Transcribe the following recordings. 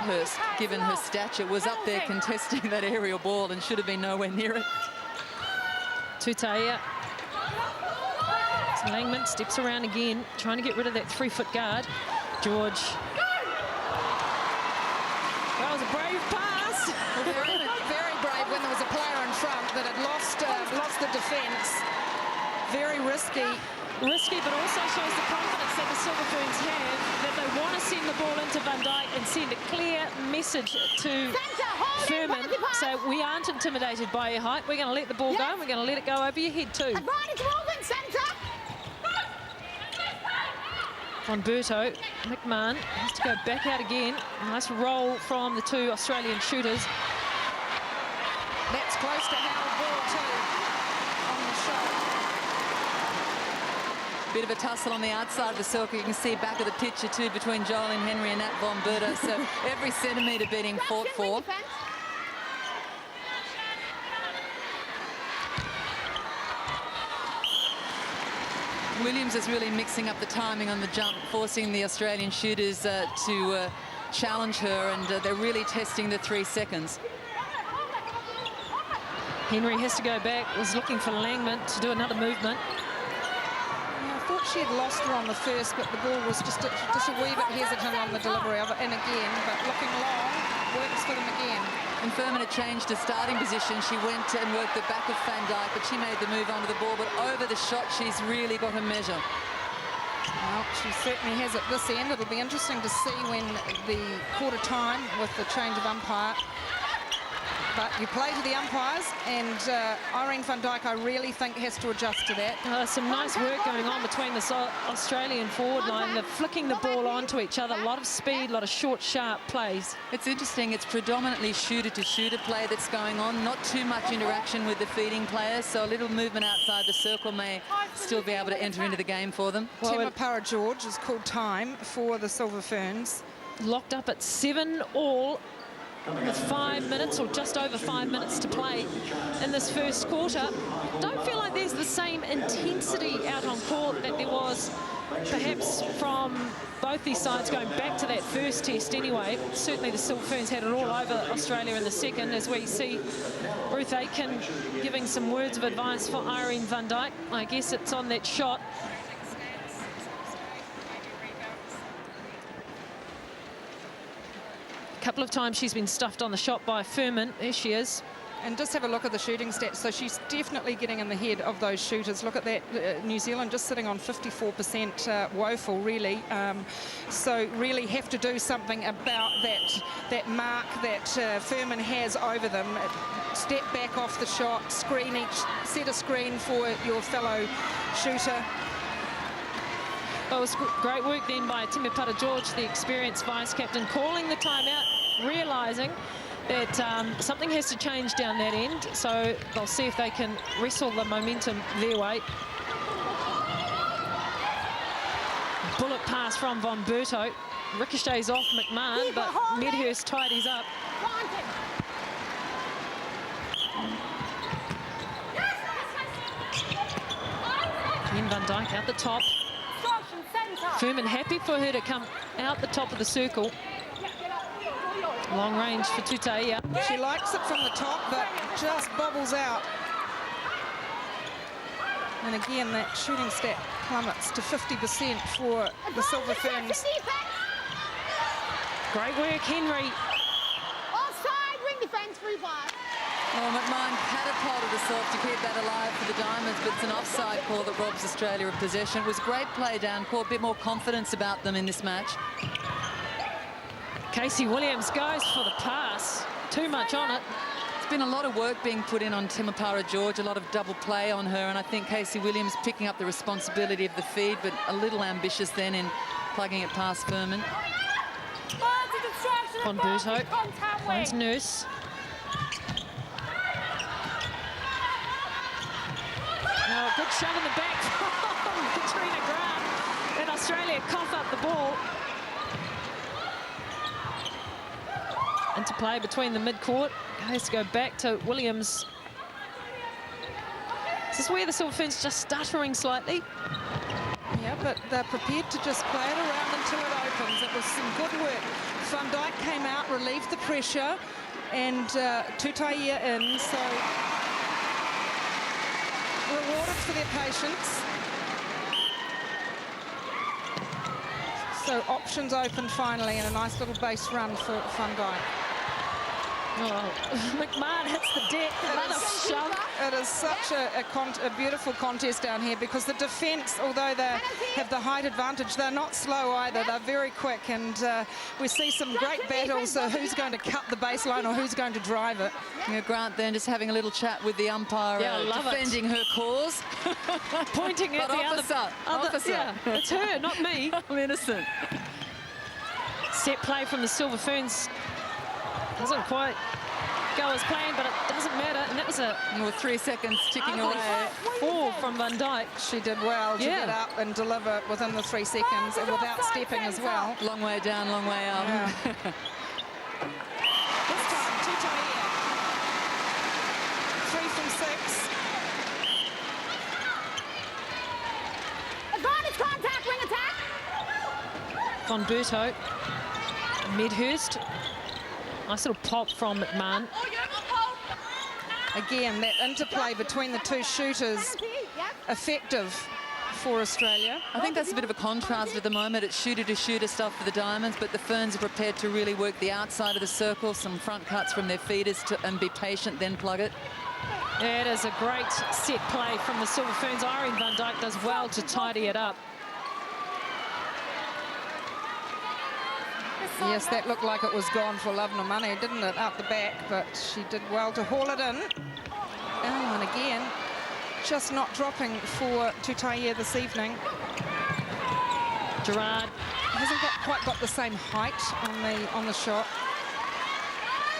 Medhurst, given her stature, was up there contesting that aerial ball and should have been nowhere near it. Tutea. Langman steps around again, trying to get rid of that 3-foot guard. George. That was a brave pass. Well, very brave when there was a player in front that had lost the defence. Very risky. Risky, but also shows the confidence that the Silver Ferns have, that they want to send the ball into Van Dijk and send a clear message to Ferman. So we aren't intimidated by your height. We're going to let the ball go, and we're going to let it go over your head too. Advantage movement, centre. On Berto, McMahon has to go back out again. Nice roll from the two Australian shooters. That's close to Howard Ball too on the shot. Bit of a tussle on the outside of the circle. You can see back of the picture too between Jolene Henry and Nat Von Berto. So every centimetre being fought for. Williams is really mixing up the timing on the jump, forcing the Australian shooters to challenge her, and they're really testing the 3 seconds. Henry has to go back, was looking for Langman to do another movement. I thought she had lost her on the first, but the ball was just a wee bit hesitant on the delivery of it, and again, but looking long, works for them again. And Ferman had changed her starting position. She went and worked the back of Van Dijk, but she made the move onto the ball. But over the shot, she's really got her measure. Well, she certainly has at this end. It'll be interesting to see when the quarter time with the change of umpire. But you play to the umpires, and Irene Van Dijk, I really think, has to adjust to that. Some nice work going on between the Australian forward line. They're flicking the ball onto each other. A lot of speed, a lot of short, sharp plays. It's interesting. It's predominantly shooter-to-shooter play that's going on. Not too much interaction with the feeding players, so a little movement outside the circle may still be able to enter into the game for them. Well, Temapara George has called time for the Silver Ferns. Locked up at 7-all. With 5 minutes or just over 5 minutes to play in this first quarter. Don't feel like there's the same intensity out on court that there was perhaps from both these sides going back to that first test anyway. Certainly the Silver Ferns had it all over Australia in the second, as we see Ruth Aitken giving some words of advice for Irene Van Dijk. I guess it's on that shot. A couple of times she's been stuffed on the shot by Ferman. There she is. And just have a look at the shooting stats. So she's definitely getting in the head of those shooters. Look at that, New Zealand just sitting on 54% woeful, really. So really have to do something about that mark that Ferman has over them. Step back off the shot, screen set a screen for your fellow shooter. Well, it was great work then by Temapara George, the experienced vice-captain, calling the timeout, realising that something has to change down that end, so they'll see if they can wrestle the momentum their way. Bullet pass from Von Berto. Ricochets off McMahon, but Medhurst tidies up. Jen Van Dijk out the top. Ferman happy for her to come out the top of the circle. Long range for Tutea. She likes it from the top, but just bobbles out. And again, that shooting stat plummets to 50% for the Silver Ferns. Great work, Henry. Offside, ring defence, 3-5. Well, McMahon catapulted herself to keep that alive for the Diamonds, but it's an offside call that robs Australia of possession. It was great play down court, a bit more confidence about them in this match. Casey Williams goes for the pass. Too much on it. There's been a lot of work being put in on Temapara George, a lot of double play on her, and I think Casey Williams picking up the responsibility of the feed, but a little ambitious then in plugging it past Ferman. Von Berto finds Nurse. Oh, good shove in the back from Katrina Grant. And Australia cough up the ball. Into play between the mid-court. Has to go back to Williams. This is where the Silver Ferns just stuttering slightly. Yeah, but they're prepared to just play it around until it opens. It was some good work Van Dijk came out, relieved the pressure, and Tutaia in, so rewarded for their patience. So options open finally, and a nice little base run for Van Dijk. Oh, McMahon hits the deck, another shove. It is such a beautiful contest down here, because the defence, although they have the height advantage, they're not slow either. They're very quick, and we see some great battles. Who's going to cut the baseline or who's going to drive it? Yeah, Grant then just having a little chat with the umpire, Yeah, defending her cause. Pointing at the officer. other. Yeah, it's her, not me. I'm innocent. Set play from the Silver Ferns. Doesn't quite go as planned, but it doesn't matter. And that was a 3 seconds ticking away. 4 from Van Dijk. She did well to get up and deliver within the 3 seconds, and without stepping as well. Long way down, long way up. Yeah. This time, Tutaia. 3 from 6. Advantage contact, wing attack. Von Berto. Medhurst. Nice little pop from McMahon. Again, that interplay between the two shooters, effective for Australia. I think that's a bit of a contrast at the moment. It's shooter-to-shooter stuff for the Diamonds, but the Ferns are prepared to really work the outside of the circle, some front cuts from their feeders, and be patient, then plug it. It is a great set play from the Silver Ferns. Irene Van Dijk does well to tidy it up. Yes, that looked like it was gone for love nor money, didn't it, out the back, but she did well to haul it in. Oh, and again, just not dropping for Tutaia this evening. Gerard. Hasn't quite got the same height on the shot.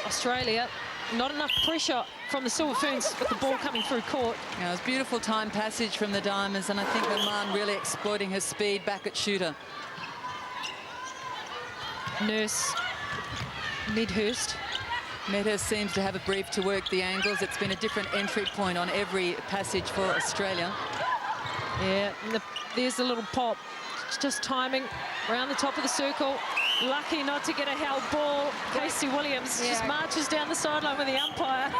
Australia, not enough pressure from the Silver Ferns with the ball coming through court. Yeah, it was beautiful time passage from the Diamonds, and I think McMahon really exploiting her speed back at shooter. Nurse, Medhurst. Medhurst seems to have a brief to work the angles. It's been a different entry point on every passage for Australia. Yeah, and there's the little pop. Just timing around the top of the circle. Lucky not to get a held ball. Casey Williams just marches down the sideline with the umpire.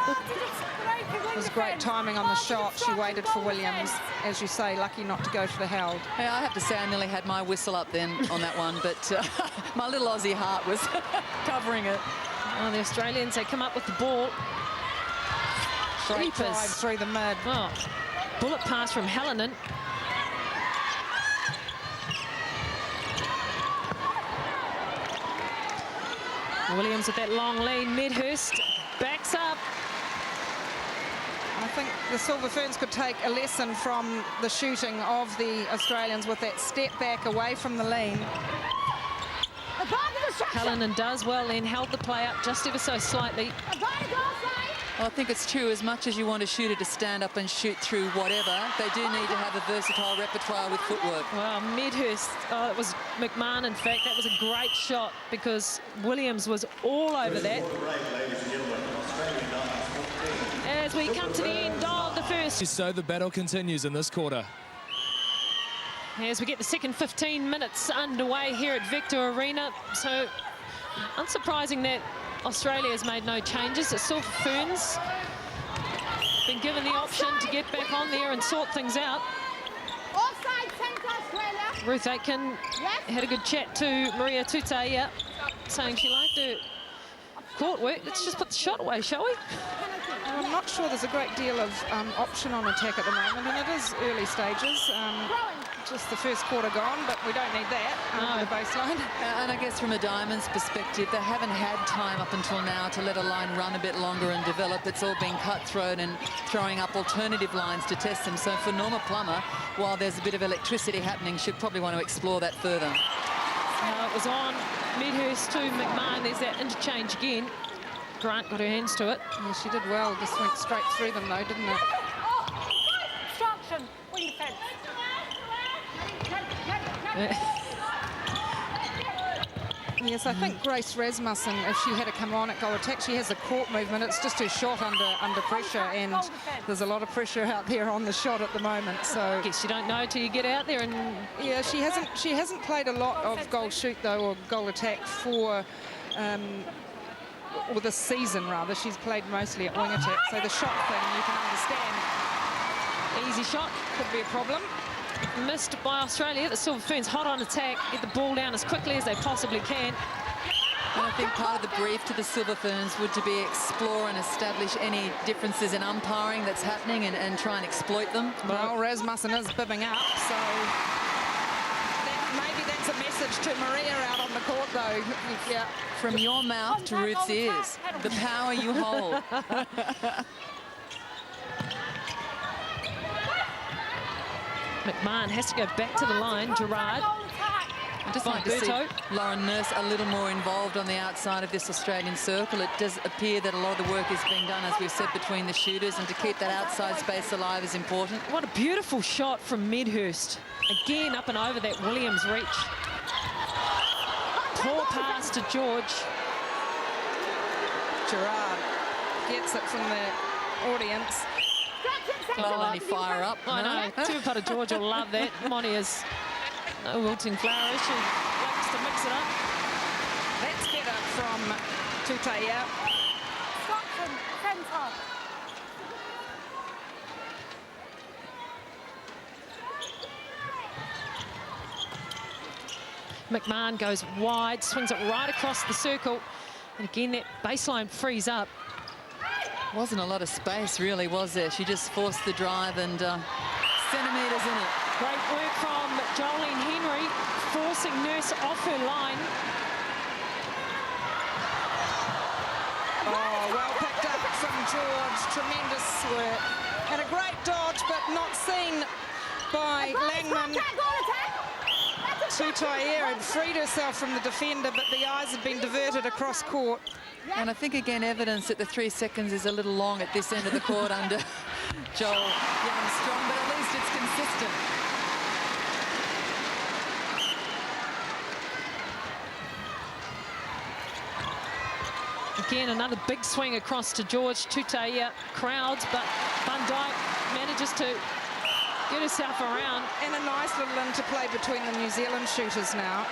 It was great timing on the shot. She waited for Williams, as you say, lucky not to go for the held. Hey, I have to say I nearly had my whistle up then on that one, but my little Aussie heart was covering it. Oh, the Australians, they come up with the ball. Great drive through the mid. Oh, bullet pass from Hallinan. Williams with that long lead. Medhurst backs up. I think the Silver Ferns could take a lesson from the shooting of the Australians with that step back away from the lean. Hallinan does well, then held the play up just ever so slightly. Well, I think it's true, as much as you want a shooter to stand up and shoot through whatever, they do need to have a versatile repertoire with footwork. Well, Medhurst, it was McMahon, in fact, that was a great shot because Williams was all over that. As we come to the end of the first. So the battle continues in this quarter. As we get the second 15 minutes underway here at Vector Arena. So, unsurprising that Australia has made no changes. The Silver Ferns been given the option to get back on there and sort things out. Offside centre, Australia. Ruth Aitken had a good chat to Maria Tutaia, saying she liked her court work. Let's just put the shot away, shall we? I'm not sure there's a great deal of option on attack at the moment, and it is early stages. Just the first quarter gone, but we don't need that on the baseline. And I guess from a Diamonds perspective, they haven't had time up until now to let a line run a bit longer and develop. It's all been cutthroat and throwing up alternative lines to test them. So for Norma Plummer, while there's a bit of electricity happening, she'd probably want to explore that further. It was on Medhurst to McMahon. There's that interchange again. Grant got her hands to it. Yeah, she did well. Just went straight through them, though, didn't it? Obstruction. Wing defence. Yes, I think Grace Rasmussen, if she had to come on at goal attack, she has a court movement. It's just her shot under pressure, and there's a lot of pressure out there on the shot at the moment. So guess you don't know till you get out there. And yeah, she hasn't played a lot of goal shoot though, or goal attack for or this season rather, she's played mostly at wing attack. So the shot thing, you can understand. Easy shot. Could be a problem. Missed by Australia. The Silver Ferns hot on attack, get the ball down as quickly as they possibly can. And I think part of the brief to the Silver Ferns would to be explore and establish any differences in umpiring that's happening and try and exploit them. Well, Rasmussen is bibbing up, so maybe that's a message to Maria out on the court, though. Yeah. From your mouth to Ruth's ears, the power you hold. McMahon has to go back to the line. Gerard. I'd just like to see Lauren Nurse a little more involved on the outside of this Australian circle. It does appear that a lot of the work is being done, as we've said, between the shooters, and to keep that outside space alive is important. What a beautiful shot from Medhurst. Again, up and over that Williams reach. Poor pass to George. Gerard gets it from the audience. That'll only fire up. I know. Two-putter George will love that. Monia's no wilting flourish. She likes to mix it up. Let's get it from Tutaya. Stockton, centre. McMahon goes wide, swings it right across the circle. And again, that baseline frees up. Wasn't a lot of space, really, was there? She just forced the drive and centimetres in it. Great work from Jolene Henry, forcing Nurse off her line. Oh, well picked up from George. Tremendous work. And a great dodge, but not seen by Langman. Tutaya had freed herself from the defender, but the eyes had been diverted across court. And I think, again, evidence that the 3 seconds is a little long at this end of the court under Joel Young-Strong, but at least it's consistent. Again, another big swing across to George. Tutaya crowds, but Van Dyke manages to get herself around. And a nice little interplay between the New Zealand shooters now.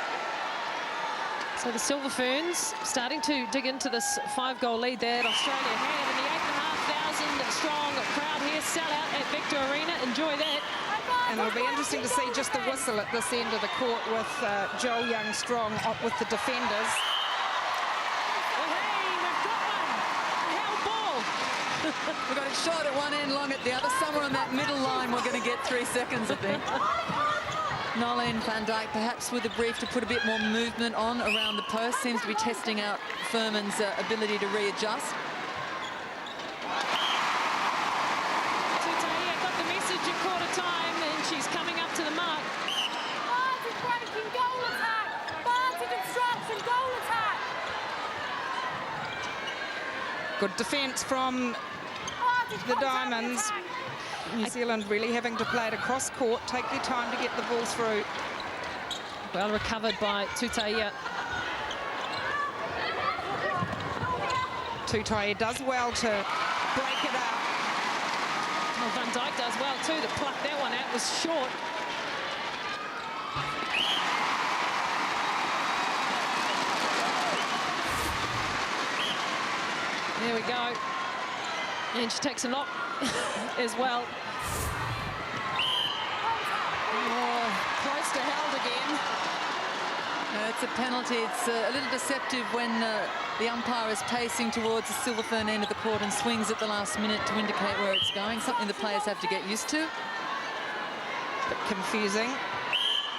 So the Silver Ferns starting to dig into this 5-goal lead that Australia had. And the 8,500 strong crowd here, sell out at Victor Arena. Enjoy that. And it'll be interesting to see just the whistle at this end of the court with Joel Young-Strong up with the defenders. Well, hey, we've got one. Hell ball. We've got it short at one end, long at the other. Somewhere on that middle line, we're going to get 3 seconds, I think. Nolene Van Dyke, perhaps with a brief to put a bit more movement on around the post, seems to be testing out Furman's ability to readjust. Tutaya got the message at quarter time, and she's coming up to the mark. Barty's breaking, goal attack. Barty construction, goal attack. Good defence from the Diamonds. New Zealand really having to play it across court, take their time to get the ball through. Well recovered by Tutaya. Tutaya does well to break it up. Well, Van Dyke does well too to pluck that one out. It was short. There we go. And she takes a knock as well. Oh, close to held again. It's a penalty. It's a little deceptive when the umpire is pacing towards the Silver Fern end of the court and swings at the last minute to indicate where it's going, something the players have to get used to. Bit confusing.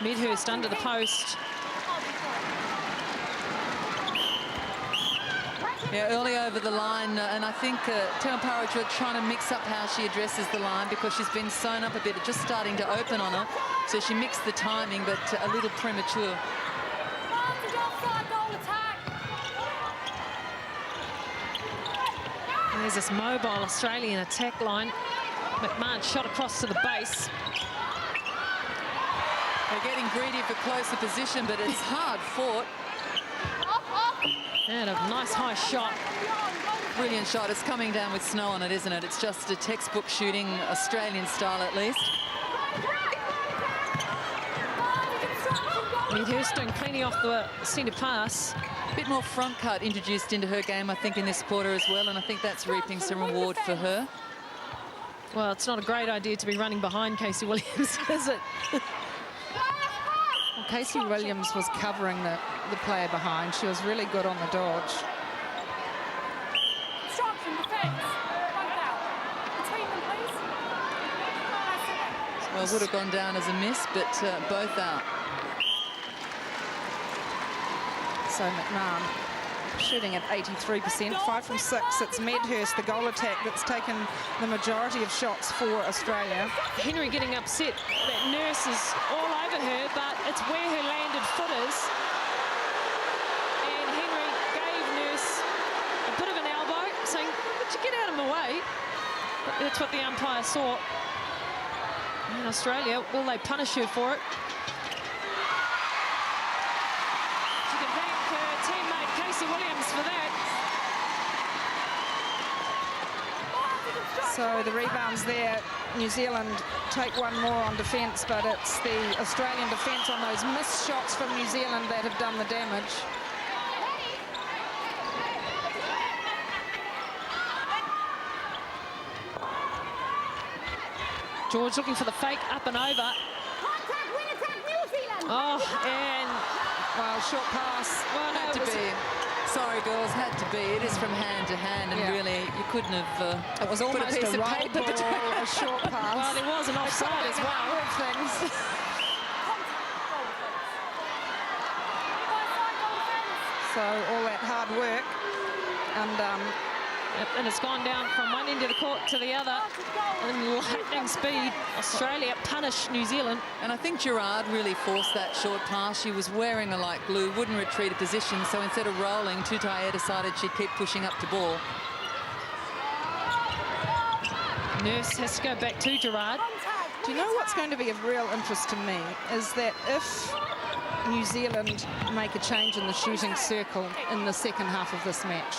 Medhurst under the post. Yeah, early over the line, and I think Teo Paraja trying to mix up how she addresses the line because she's been sewn up a bit, just starting to open on her. So she mixed the timing, but a little premature. And there's this mobile Australian attack line. McMahon shot across to the base. They're getting greedy for closer position, but it's hard fought. And a nice high shot. Brilliant shot. It's coming down with snow on it, isn't it? It's just a textbook shooting, Australian style at least. Medhurst doing plenty off the centre pass. A bit more front cut introduced into her game, I think, in this quarter as well, and I think that's reaping some reward for her. Well, it's not a great idea to be running behind Casey Williams, is it? Well, Casey Williams was covering the player behind. She was really good on the dodge. Obstruction, defence. Both out. Between them, please. Well, would have gone down as a miss, but both out. So McMahon shooting at 83%, 5 from 6. It's Medhurst, the goal attack, that's taken the majority of shots for Australia. Henry getting upset that Nurse is all over her, but it's where her landed foot is. And Henry gave Nurse a bit of an elbow, saying, "Would you get out of my way?" But that's what the umpire saw. In Australia, will they punish her for it? She can thank her teammate Casey Williams for that. So the rebounds there, New Zealand take one more on defence, but it's the Australian defence on those missed shots from New Zealand that have done the damage. George looking for the fake up and over. Contact, wing attack, New Zealand. Oh, and Well, short pass. well, no, Had it to was, be. Sorry, girls, had to be. It is from hand to hand, and Yeah. really, you couldn't have It was put almost a piece a of roll paper ball, between. a short pass. well, there was an offside as well. Things. Contact, goal defence. By side, goal defence. So all that hard work, And it's gone down from one end of the court to the other in lightning speed. Australia punish New Zealand. And I think Gerard really forced that short pass. She was wearing a light glue, wouldn't retreat a position, so instead of rolling, Tutaia decided she'd keep pushing up to ball. Nurse has to go back to Gerard. do you know what's going to be of real interest to me is that if New Zealand make a change in the shooting circle in the second half of this match.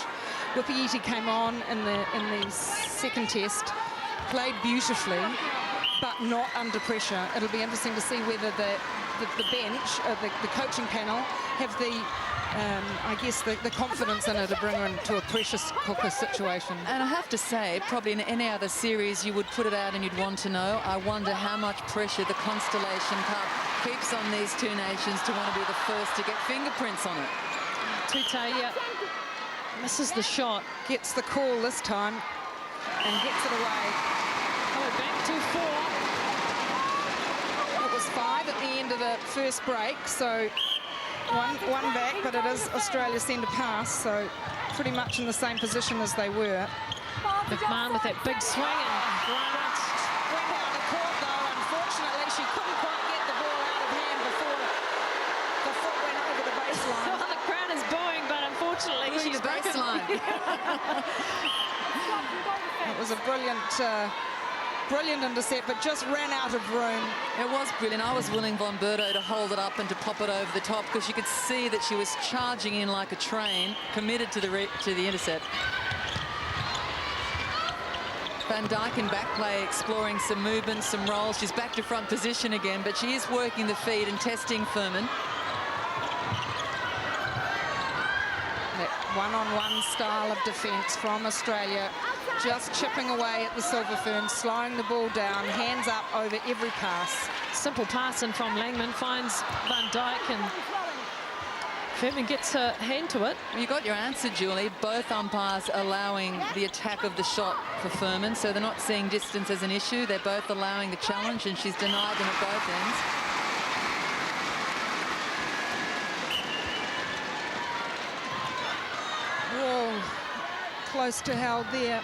Wippiiti came on in the second test, played beautifully, but not under pressure. It'll be interesting to see whether the bench, the coaching panel, have the, I guess, the confidence in her to bring her into a precious cooker situation. And I have to say, probably in any other series, you would put it out and you'd want to know. I wonder how much pressure the Constellation Cup keeps on these two nations to want to be the first to get fingerprints on it. Tutaia misses the shot. Gets the call this time and gets it away. Oh, back to 4. It was 5 at the end of the first break, so one back, but it is Australia centre pass, so pretty much in the same position as they were. McMahon with that big swing and Grant. Went out the court though, unfortunately she couldn't quite get the ball out of hand before the foot went over the baseline. Well, the crowd is booing, but unfortunately She's she's broken. baseline. It was a brilliant intercept, but just ran out of room. It was brilliant. I was willing Von Berto to hold it up and to pop it over the top because you could see that she was charging in like a train, committed to the intercept. Van Dijk in back play, exploring some movement, some rolls. She's back to front position again, but she is working the feet and testing Furman. That one-on-one style of defence from Australia, just chipping away at the Silver Ferns, slowing the ball down, hands up over every pass. Simple pass in from Langman, finds Van Dijk, and Furman gets her hand to it. You got your answer, Julie. Both umpires allowing the attack of the shot for Furman, so they're not seeing distance as an issue. They're both allowing the challenge, and she's denied them at both ends. Whoa, close to held there.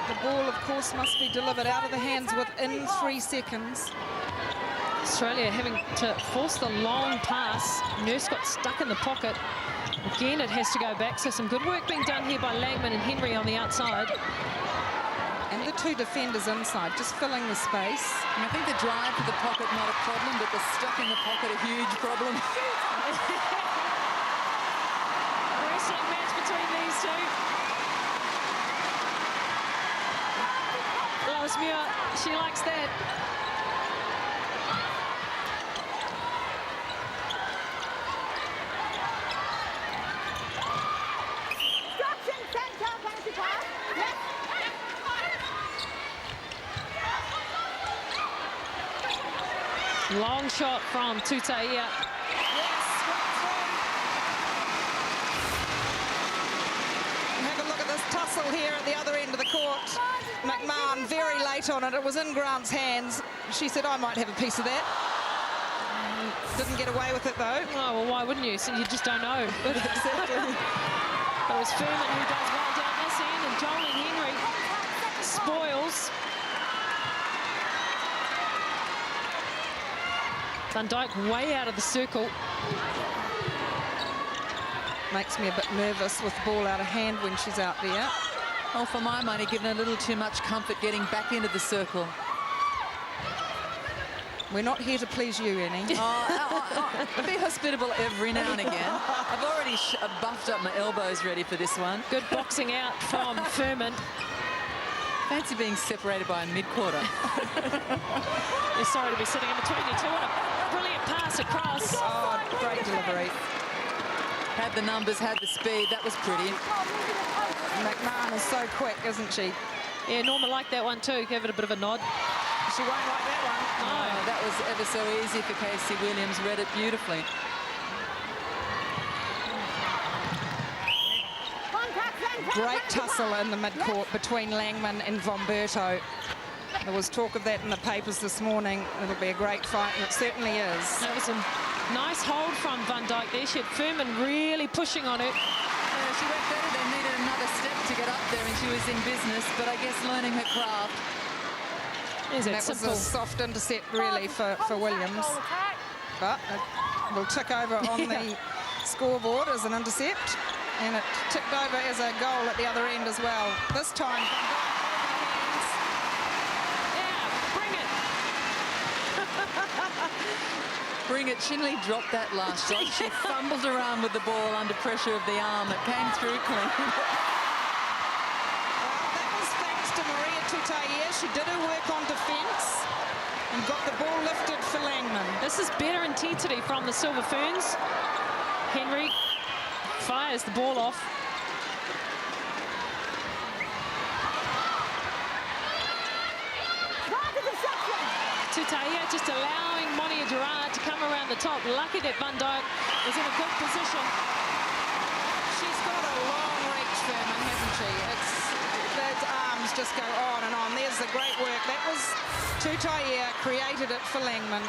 The ball, of course, must be delivered out of the hands within 3 seconds. Australia having to force the long pass. Nurse got stuck in the pocket. Again, it has to go back, so some good work being done here by Langman and Henry on the outside. And the 2 defenders inside, just filling the space. And I think the drive to the pocket, not a problem, but the stuck in the pocket, a huge problem. Wrestling match between these two. Lois Muir, she likes that. Long shot from Tutaia. Yes, right through. Have a look at this tussle here at the other end of the court. McMahon very late on it. It was in Grant's hands. She said, I might have a piece of that. Didn't get away with it, though. Oh, well, why wouldn't you? So you just don't know. Exactly. But it was Ferns who does well down this end, and Jolene Henry spoils. Van Dijk way out of the circle. Makes me a bit nervous with the ball out of hand when she's out there. Oh, for my money, given a little too much comfort getting back into the circle. We're not here to please you, Annie. Be hospitable every now and again. I've already buffed up my elbows ready for this one. Good boxing out from Ferns. Fancy being separated by a mid-quarter. You're sorry to be sitting in between you two. What a brilliant pass across. Oh, great delivery. Had the numbers, had the speed. That was pretty. McMahon is so quick, isn't she? Yeah, Norma liked that one too. Gave it a bit of a nod. She won't like that one. Oh, that was ever so easy for Casey Williams. Read it beautifully. Great tussle in the mid-court between Langman and Vomberto. There was talk of that in the papers this morning. It'll be a great fight, and it certainly is. That was a nice hold from Van Dijk there. She had Ferns really pushing on her. She went better. They needed another step to get up there, and she was in business, but I guess learning her craft. Is it That was simple? a soft intercept, really, for Williams. But it will tick over on the scoreboard as an intercept. And it ticked over as a goal at the other end as well. This time, Yeah, bring it. Bring it. Shinley dropped that last shot. She fumbled around with the ball under pressure of the arm. It came through clean. that was thanks to Maria Tutaia. She did her work on defence and got the ball lifted for Langman. This is better intensity from the Silver Ferns. Henry fires the ball off. Tutaia just allowing Monia Gerard to come around the top. Lucky that Van Dijk was in a good position. She's got a long reach, Ferman, hasn't she? Those arms just go on and on. There's the great work. That was Tutaia, created it for Langman.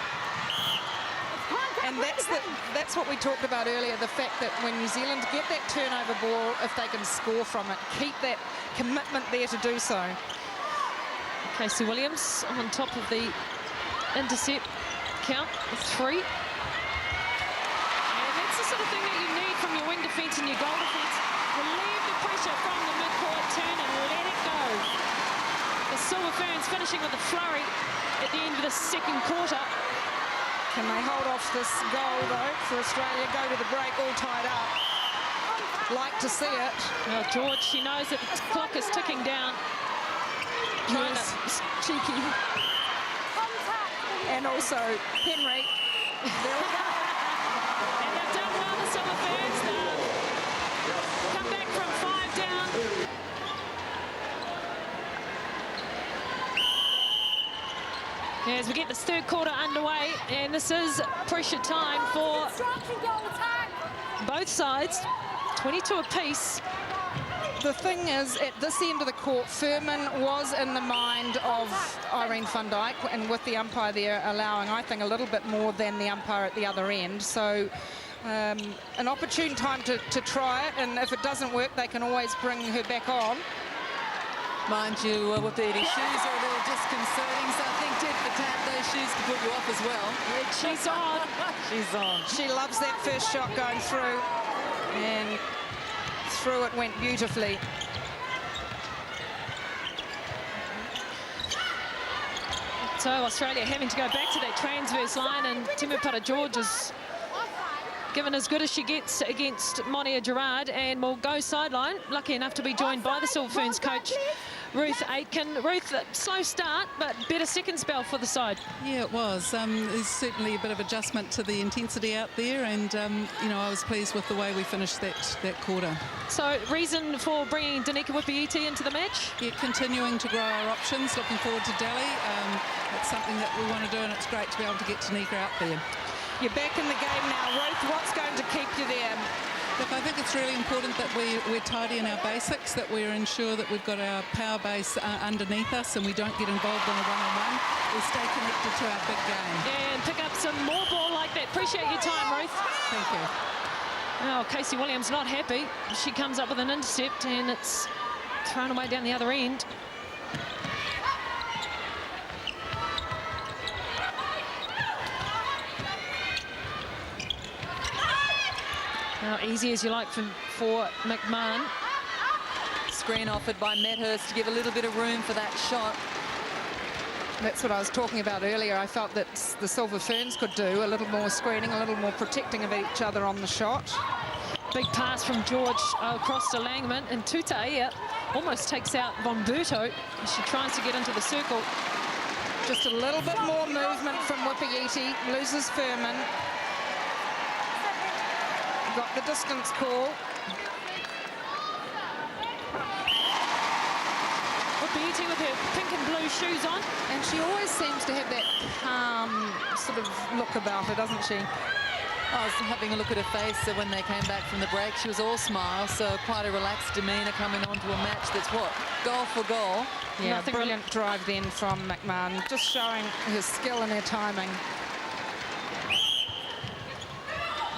And that's what we talked about earlier, the fact that when New Zealand get that turnover ball, if they can score from it, keep that commitment there to do so. Casey Williams on top of the intercept count of 3. And that's the sort of thing that you need from your wing defence and your goal defence. Relieve the pressure from the mid-court turn and let it go. The Silver Ferns finishing with a flurry at the end of the second quarter. Can they hold off this goal, though, for Australia? Go to the break all tied up. Like to see it. Well, George, she knows that the clock is ticking down. Yes, cheeky. And also Henry. There we go. And they've done well, the Silver Ferns. Come back from 5 down. As we get this third quarter underway, and this is pressure time for both sides. 22 apiece. The thing is, at this end of the court, Ferman was in the mind of Irene van Dijk, and with the umpire there allowing, I think, a little bit more than the umpire at the other end. So an opportune time to try it, and if it doesn't work, they can always bring her back on. Mind you, Wapiti's shoes are a little disconcerting, so I think tit for tat, those shoes can put you off as well. She's on. She's on. She loves that first shot going through, and through it went beautifully. So Australia having to go back to that transverse line, and Timupara George is given as good as she gets against Monia Gerard, and will go sideline. Lucky enough to be joined by the Silver Ferns coach, Ruth Aitken. Ruth, slow start, but better second spell for the side. Yeah, it was. There's certainly a bit of adjustment to the intensity out there, and you know, I was pleased with the way we finished that quarter. So, reason for bringing Danica Wippiiti into the match? Yeah, continuing to grow our options. Looking forward to Delhi. It's something that we want to do, and it's great to be able to get Tanika out there. You're back in the game now, Ruth. What's going to keep you there? Look, I think it's really important that we're tidy in our basics, that we ensure that we've got our power base underneath us and we don't get involved in a one-on-one. We stay connected to our big game. Yeah, and pick up some more ball like that. Appreciate your time, Ruth. Thank you. Oh, Casey Williams not happy. She comes up with an intercept and it's thrown away down the other end. Now, easy as you like for McMahon. Screen offered by Medhurst to give a little bit of room for that shot. That's what I was talking about earlier. I felt that the Silver Ferns could do a little more screening, a little more protecting of each other on the shot. Big pass from George across to Langman, and Tutaia almost takes out Von Berto as she tries to get into the circle. Just a little bit more movement from Whippiiti, loses Furman. Got the distance call. Whippiiti with her pink and blue shoes on. And she always seems to have that calm sort of look about her, doesn't she? I was having a look at her face, so when they came back from the break, she was all smiles, so quite a relaxed demeanour coming onto a match that's what? Goal for goal. Yeah, brilliant drive then from McMahon, just showing her skill and her timing.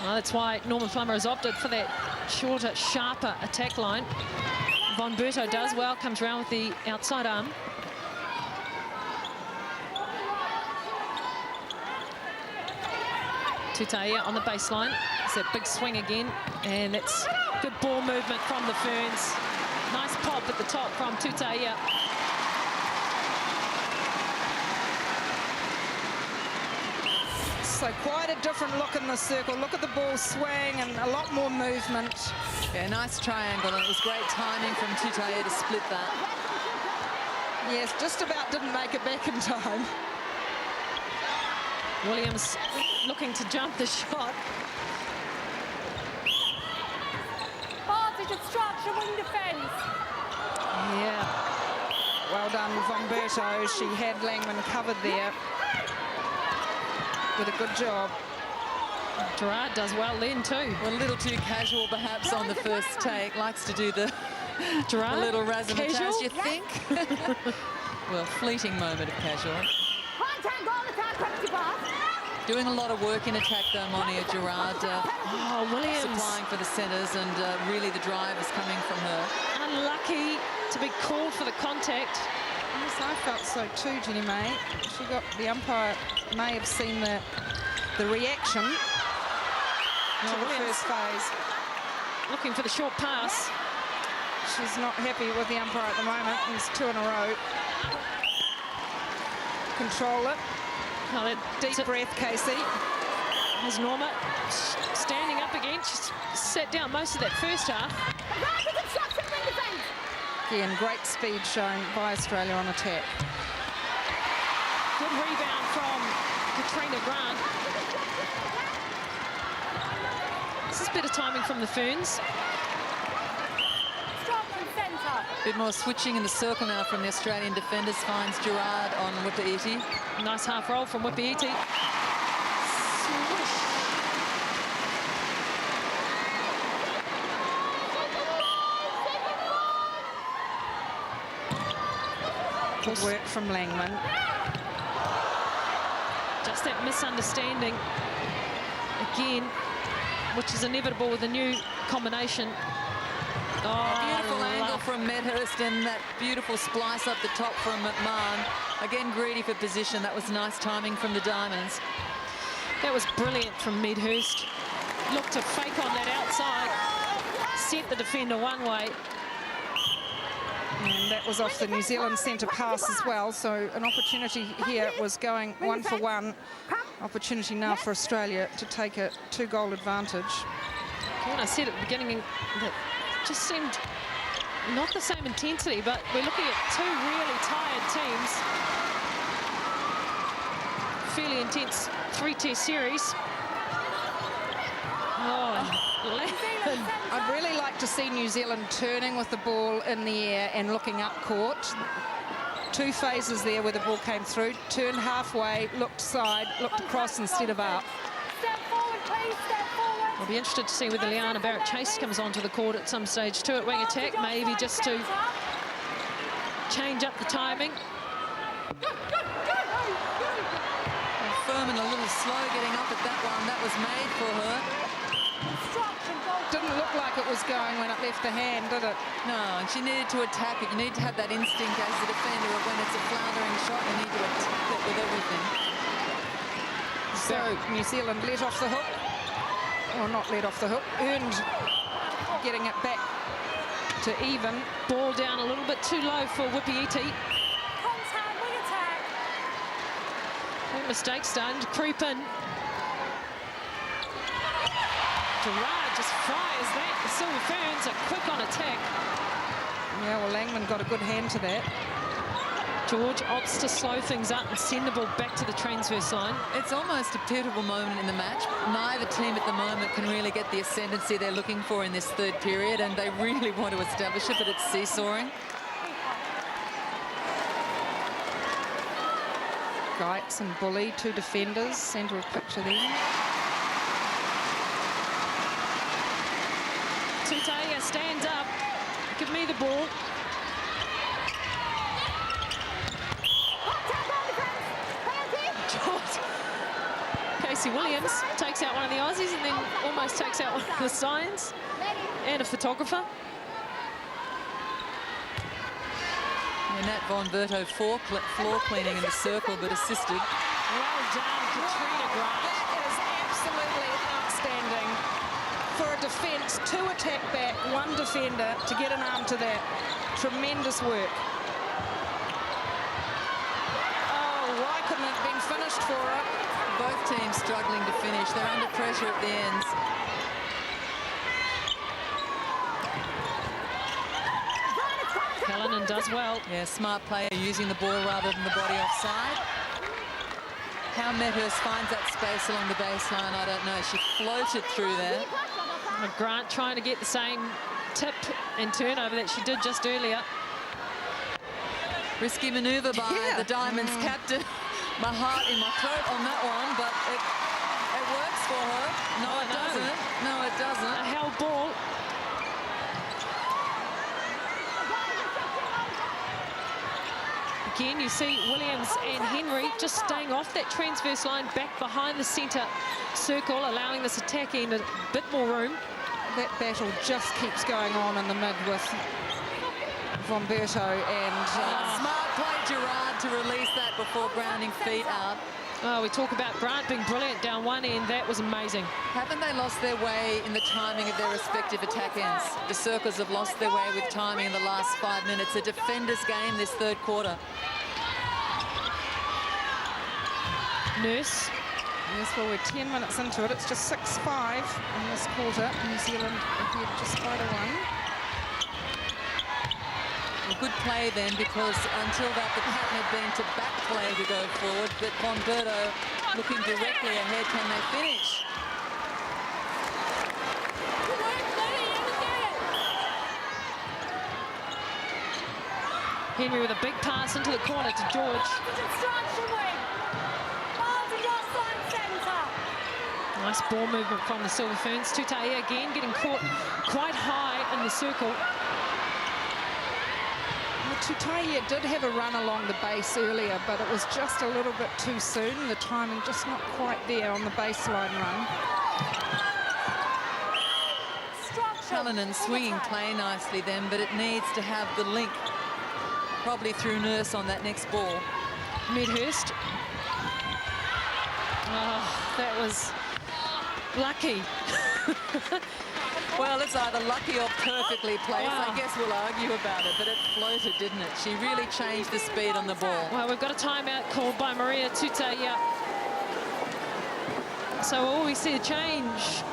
Well, that's why Norman Plummer has opted for that shorter, sharper attack line. Von Berto does well, comes around with the outside arm. Tutaia on the baseline. It's that big swing again, and it's good ball movement from the Ferns. Nice pop at the top from Tutaia. So quite a different look in the circle. Look at the ball swing and a lot more movement. Yeah, nice triangle, and it was great timing from Tutaia to split that. Yes, just about didn't make it back in time. Williams looking to jump the shot. Bartage obstruction, wing defence. Yeah. Well done, Von Berto. She had Langman covered there. Did a good job. Gerard does well then too. Well, a little too casual perhaps on the first take. Likes to do the Gerard, little razzmatazz, casual? you think? Well, fleeting moment of casual. Contact, goal attack, penalty pass. Doing a lot of work in attack though, Monia Gerard. Oh, Williams. Supplying for the centres, and really the drive is coming from her. Unlucky to be called for the contact. Yes, I felt so too, Jenny May. She got, the umpire may have seen the reaction to the Williams first phase. looking for the short pass. She's not happy with the umpire at the moment. There's two in a row. Control it. Oh, that Deep breath, Casey. Has Norma standing up again. She's sat down most of that first half. Bartage obstruction, wing defence. Again, great speed shown by Australia on attack. Good rebound from Katrina Grant. This is better timing from the Ferns. Obstruction centre. Bit more switching in the circle now from the Australian defenders. Finds Gerard on Whippiiti. Nice half roll from Whippiiti. Good work from Langman. Just that misunderstanding again, which is inevitable with a new combination. Oh, Beautiful angle from Medhurst, and that beautiful splice up the top from McMahon. Again, greedy for position. That was nice timing from the Diamonds. That was brilliant from Medhurst. Looked to fake on that outside, set the defender one way. And that was off the New Zealand centre pass as well. So an opportunity here was going 1 for 1. Opportunity now for Australia to take a 2-goal advantage. When I said at the beginning that just seemed not the same intensity, but we're looking at two really tired teams. Fairly intense 3-test series. Oh, I'd really like to see New Zealand turning with the ball in the air and looking up court. 2 phases there where the ball came through, turned halfway, looked side, looked across instead of up. Step forward, please, step forward. I'll be interested to see whether Liana Barrett-Chase comes onto the court at some stage too at wing attack, maybe just to change up the timing. Furman a little slow getting up at that one. That was made for her. Didn't look like it was going when it left the hand, did it? No, and she needed to attack it. You need to have that instinct as a defender of when it's a floundering shot. You need to attack it with everything. So New Zealand let off the hook. Or not let off the hook. Earned getting it back to even. Ball down a little bit too low for Whippiiti. Contact, wing attack. That mistake starting to creep in. Gerard just fires that. The Silver Ferns are quick on attack. Yeah, well, Langman got a good hand to that. George opts to slow things up and send the ball back to the transverse line. It's almost a pivotal moment in the match. Neither team at the moment can really get the ascendancy they're looking for in this third period, and they really want to establish it, but it's seesawing. Geitz and Bully, 2 defenders, centre of picture there. Tutaya stands up. Give me the ball. George. Casey Williams takes out one of the Aussies and then almost takes out one of the Science and a photographer. And Nat Von Berto floor cleaning in the circle, but assisted. Well done, Katrina Grant. That is absolutely outstanding. For a defence, 2 attack back, 1 defender to get an arm to that. Tremendous work. Oh, why couldn't it have been finished for her? Both teams struggling to finish. They're under pressure at the ends. Callanan does well. Yeah, smart player using the ball rather than the body offside. How Medhurst finds that space along the baseline, I don't know. She floated through there. Grant trying to get the same tip and turnover that she did just earlier. Risky manoeuvre by the Diamonds captain. My heart in my throat on that one, but it works for her. No, it doesn't. No, it doesn't. A held ball. Again, you see Williams and Henry just staying off that transverse line back behind the centre circle, allowing this attack end a bit more room. That battle just keeps going on in the mid with Von Berto and... Smart play, Gerard, to release that before grounding feet out. Oh, we talk about Grant being brilliant down one end. That was amazing. Haven't they lost their way in the timing of their respective attack ends? The Circles have lost their way with timing in the last 5 minutes. A defender's game this third quarter. Nurse. Yes, well, we're 10 minutes into it. It's just 6-5 in this quarter. New Zealand ahead just by the 1. A good play then, because until that the pattern had been to back play to go forward, but Von Berto looking directly ahead. Can they finish? Henry with a big pass into the corner to George. Nice ball movement from the Silver Ferns. Tutaya again getting caught quite high in the circle. Tutaya did have a run along the base earlier, but it was just a little bit too soon. The timing just not quite there on the baseline run. Callanan swinging play nicely then, but it needs to have the link, probably through Nurse on that next ball. Medhurst. Oh, that was lucky. Well, it's either lucky or perfectly placed. Wow. I guess we'll argue about it, but it floated, didn't it? She really changed the speed on the ball. Well, we've got a timeout called by Maria Tutaya. So will we see a change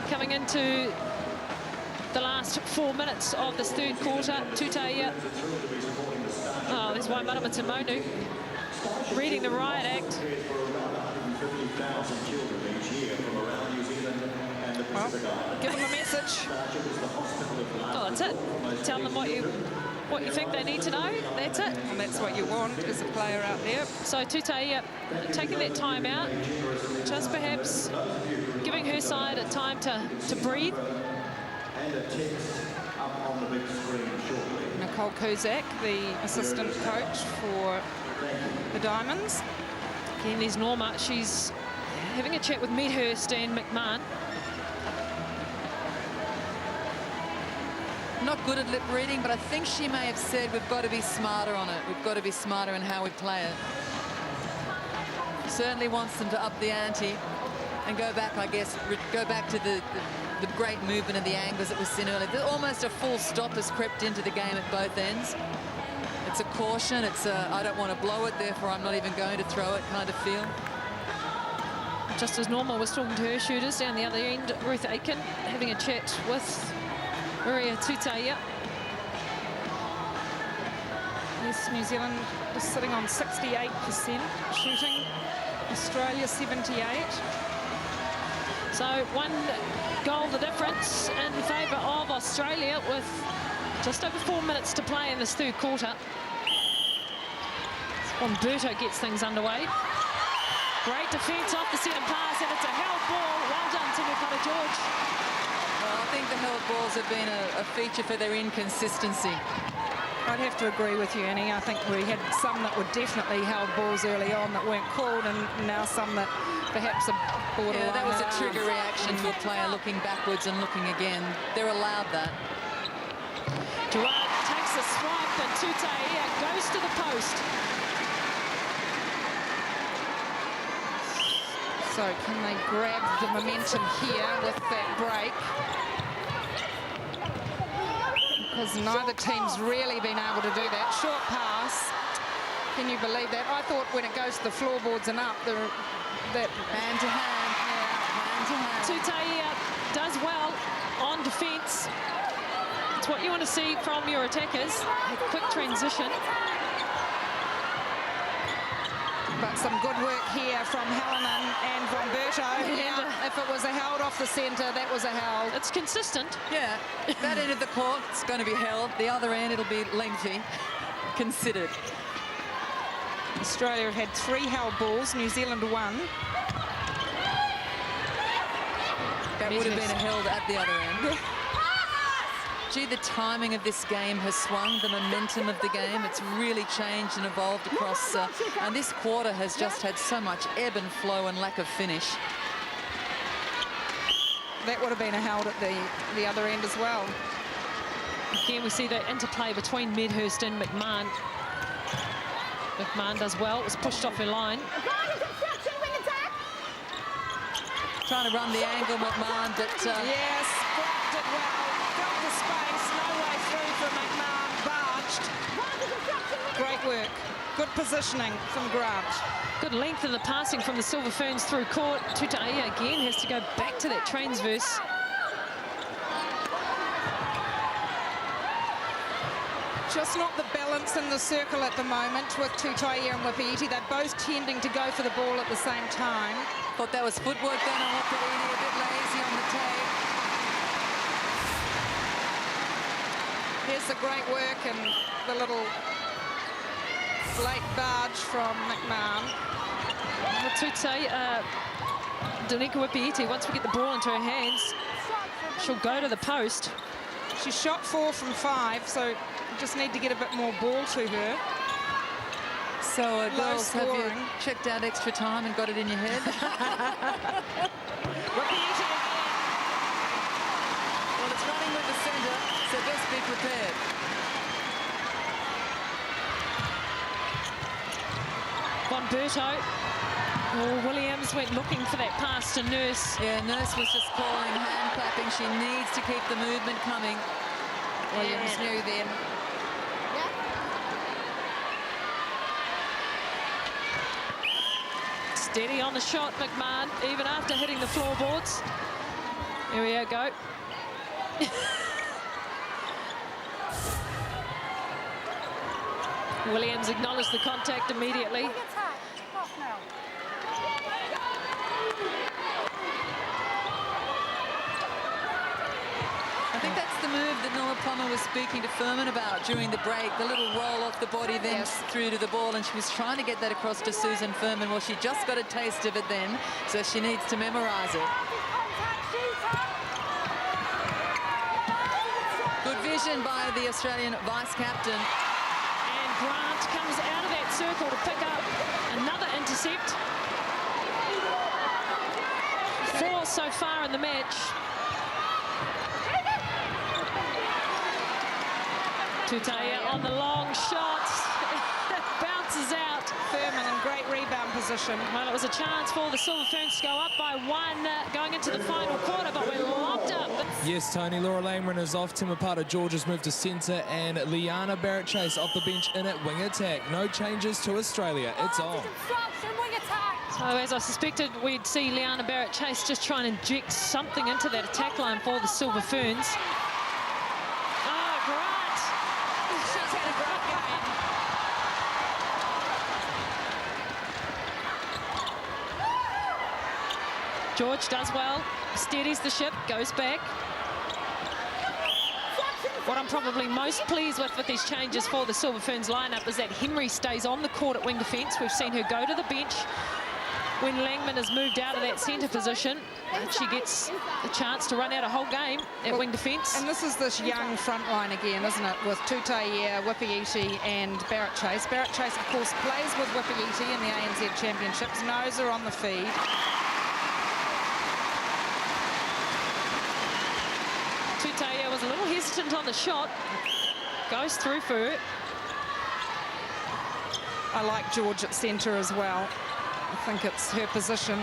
coming into the last 4 minutes of this third quarter? Tutaya. Oh, there's Waimara Tamonu reading the riot act. Well, give them a message. Oh, that's it. Tell them what you what you think they need to know. That's it. And that's what you want as a player out there. So Tutai taking that time out, just perhaps giving her side a time to breathe. Nicole Kuzak, the assistant coach for the Diamonds. Again, there's Norma. She's having a chat with Medhurst and McMahon. Not good at lip reading, but I think she may have said we've got to be smarter on it. We've got to be smarter in how we play it. Certainly wants them to up the ante and go back, I guess, go back to the great movement of the angles that we've seen earlier. Almost a full stop has crept into the game at both ends. It's a caution. It's a I don't want to blow it, therefore I'm not even going to throw it kind of feel. Just as Norma was talking to her shooters down the other end, Ruth Aiken having a chat with Maria Tutai. Yes, New Zealand is sitting on 68% shooting. Australia 78. So 1 goal the difference in favour of Australia with just over 4 minutes to play in this third quarter. Umberto gets things underway. Great defence off the centre pass, and it's a held ball. Well done to Nikota George. Well, I think the held balls have been a feature for their inconsistency. I'd have to agree with you, Annie. I think we had some that were definitely held balls early on that weren't called, and now some that perhaps are borderline. Yeah, that was a trigger reaction to a player looking backwards and looking again. They're allowed that. Gerard takes a swipe, and Tutai goes to the post. So can they grab the momentum here with that break? Because neither team's really been able to do that. Short pass. Can you believe that? I thought when it goes to the floorboards and up, that hand to hand. Yeah, hand to hand. Tutai does well on defence. It's what you want to see from your attackers. A quick transition. But some good work here from Helenen and from Berto. And if it was a held off the centre, that was a held. It's consistent. Yeah, that end of the court, it's going to be held. The other end, it'll be lengthy. Considered. Australia have had 3 held balls, New Zealand 1. That would have been a held at the other end. Gee, the timing of this game has swung, the momentum of the game. It's really changed and evolved across. And this quarter has just had so much ebb and flow and lack of finish. That would have been a held at the other end as well. Again, we see the interplay between Medhurst and McMahon. McMahon does well. It was pushed off her line. Trying to run the angle, McMahon, but... yes, blocked it well. Filled the space. No way through for McMahon. Barged. Great work. Good positioning from Grant. Good length in the passing from the Silver Ferns through court. Tutai again has to go back to that transverse. Just not the balance in the circle at the moment with Tutai and Wapiiti. They're both tending to go for the ball at the same time. Thought that was footwork then on Wapiiti, a bit lazy on the tape. Here's the great work and the little late barge from McMahon. Tutai, Danica Wapiiti, once we get the ball into her hands, she'll go to the post. She shot 4 from 5, so you just need to get a bit more ball to her. So, girls, have you checked out extra time and got it in your head? Wapiiti again. Well, it's running with the centre, so best be prepared. Von Berto. Oh, Williams went looking for that pass to Nurse. Yeah, Nurse was just calling, hand clapping. She needs to keep the movement coming. Williams knew then. Steady on the shot, McMahon, even after hitting the floorboards. Here we go. Williams acknowledged the contact immediately. I think that's the move that Norma Plummer was speaking to Furman about during the break, the little roll off the body, then through to the ball, and she was trying to get that across to Susan Furman. Well, she just got a taste of it then, so she needs to memorise it. Good vision by the Australian vice-captain. And Grant comes out of that circle to pick up another intercept. 4 so far in the match. Tutaya on the long shot. Bounces out. Furman in great rebound position. Well, it was a chance for the Silver Ferns to go up by 1 going into the final quarter, but we're locked up. Yes, Tony. Laura Langren is off. Timapata George has moved to centre, and Liana Barrett-Chase off the bench in at wing attack. No changes to Australia. It's on. So, as I suspected, we'd see Liana Barrett-Chase just try and inject something into that attack line for the Silver Ferns. Oh, Grant! She's had a great game. George does well, steadies the ship, goes back. What I'm probably most pleased with these changes for the Silver Ferns lineup is that Henry stays on the court at wing defence. We've seen her go to the bench when Langman has moved out of that centre position, and she gets a chance to run out a whole game at wing defence. And this is this young front line again, isn't it, with Tutaya, Whippiiti and Barrett-Chase. Barrett-Chase, of course, plays with Whippiiti in the ANZ Championships, knows her on the feed. Tutaya was a little hesitant on the shot. Goes through for her. I like George at centre as well. I think it's her position.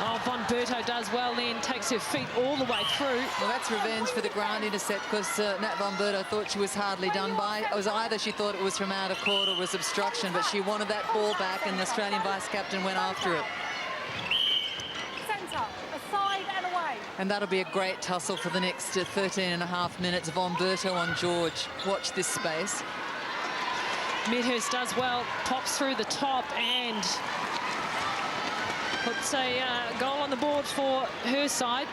Oh, Von Berto does well then, takes her feet all the way through. Well, that's revenge for the Grant intercept, because Nat Von Berto thought she was hardly done by. It was either she thought it was from out of court or was obstruction, but she wanted that ball back, and the Australian vice-captain went after it. Centre, aside and away. And that'll be a great tussle for the next 13.5 minutes. Von Berto on George. Watch this space. Medhurst does well, pops through the top and puts a goal on the board for her side.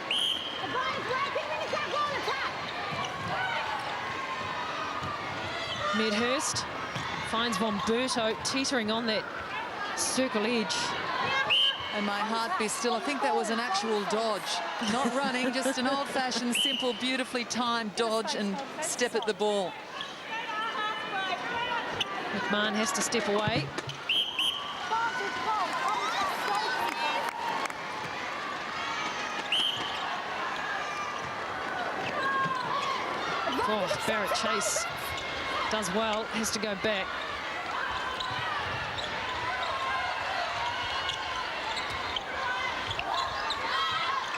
Medhurst finds Von Berto teetering on that circle edge. And my heart beats still. I think that was an actual dodge. Not running, just an old-fashioned, simple, beautifully timed dodge and step at the ball. McMahon has to step away. Oh, Barrett-Chase does well, has to go back.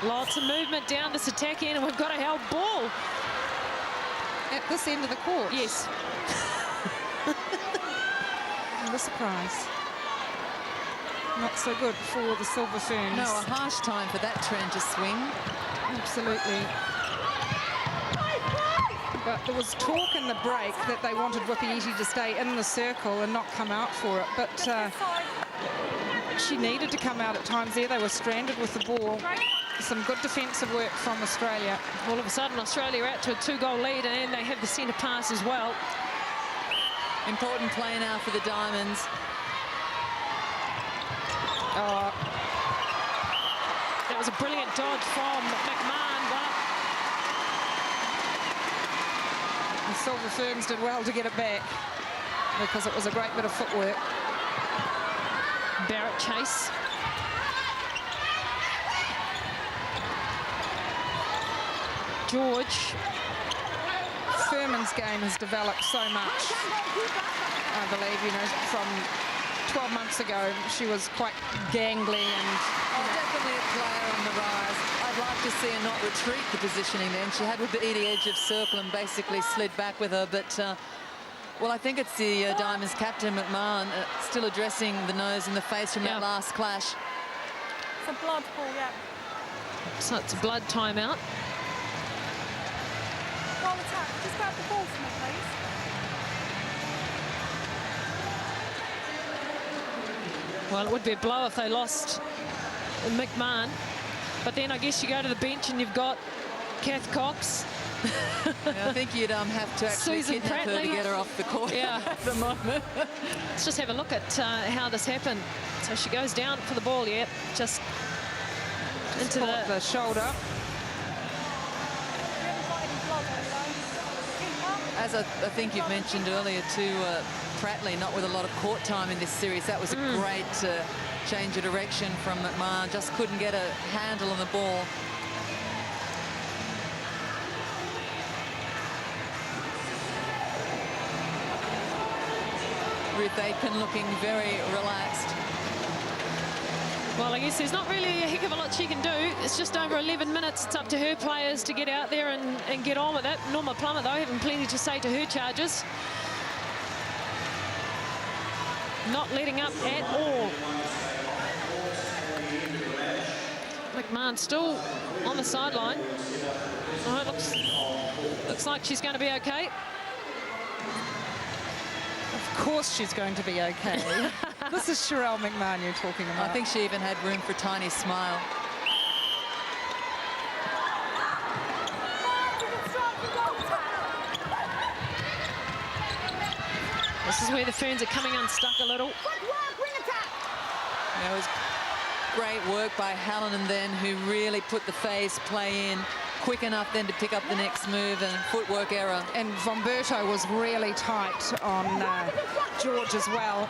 Lots of movement down this attack end, and we've got a held ball. At this end of the court? Yes. What a surprise. Not so good for the Silver Ferns. No, a harsh time for that trend to swing. Absolutely. But there was talk in the break that they wanted Whippiiti to stay in the circle and not come out for it. But she needed to come out at times there. They were stranded with the ball. Some good defensive work from Australia. All of a sudden, Australia are out to a 2-goal lead, and they have the centre pass as well. Important play now for the Diamonds. Oh, That was a brilliant dodge from McMahon, but the Silver Ferns did well to get it back because it was a great bit of footwork. Barrett-Chase. George. Furman's game has developed so much. I believe, you know, from 12 months ago, she was quite gangly and... Definitely a player on the rise. I'd like to see her not retreat the positioning then. She had with the edge of circle and basically slid back with her, but... well, I think it's the Diamonds captain, McMahon, still addressing the nose and the face from that last clash. It's a blood ball, yeah. So it's a blood timeout. Goal attack. Just grab the ball for me, please. Well, it would be a blow if they lost McMahon. But then I guess you go to the bench and you've got Kath Cox. I think you'd have to actually Susan kidnap her to Pratley. get her off the court Yeah. at the moment. Let's just have a look at how this happened. So she goes down for the ball, yeah, just into Caught the shoulder. As I think you've mentioned earlier too, Pratley not with a lot of court time in this series. That was a great change of direction from McMahon. Just couldn't get a handle on the ball. Ruth Aitken looking very relaxed. Well, I guess there's not really a heck of a lot she can do. It's just over 11 minutes. It's up to her players to get out there and get on with it. Norma Plummer, though, having plenty to say to her charges. Not letting up at all. McMahon still on the sideline. Oh, it looks like she's going to be okay. Of course she's going to be okay. This is Sherelle McMahon you're talking about. I think she even had room for a tiny smile. This is where the Ferns are coming unstuck a little. It was great work by Hallinan then, who really put the phase play in quick enough then to pick up the next move, and footwork error. And Vomberto was really tight on George as well.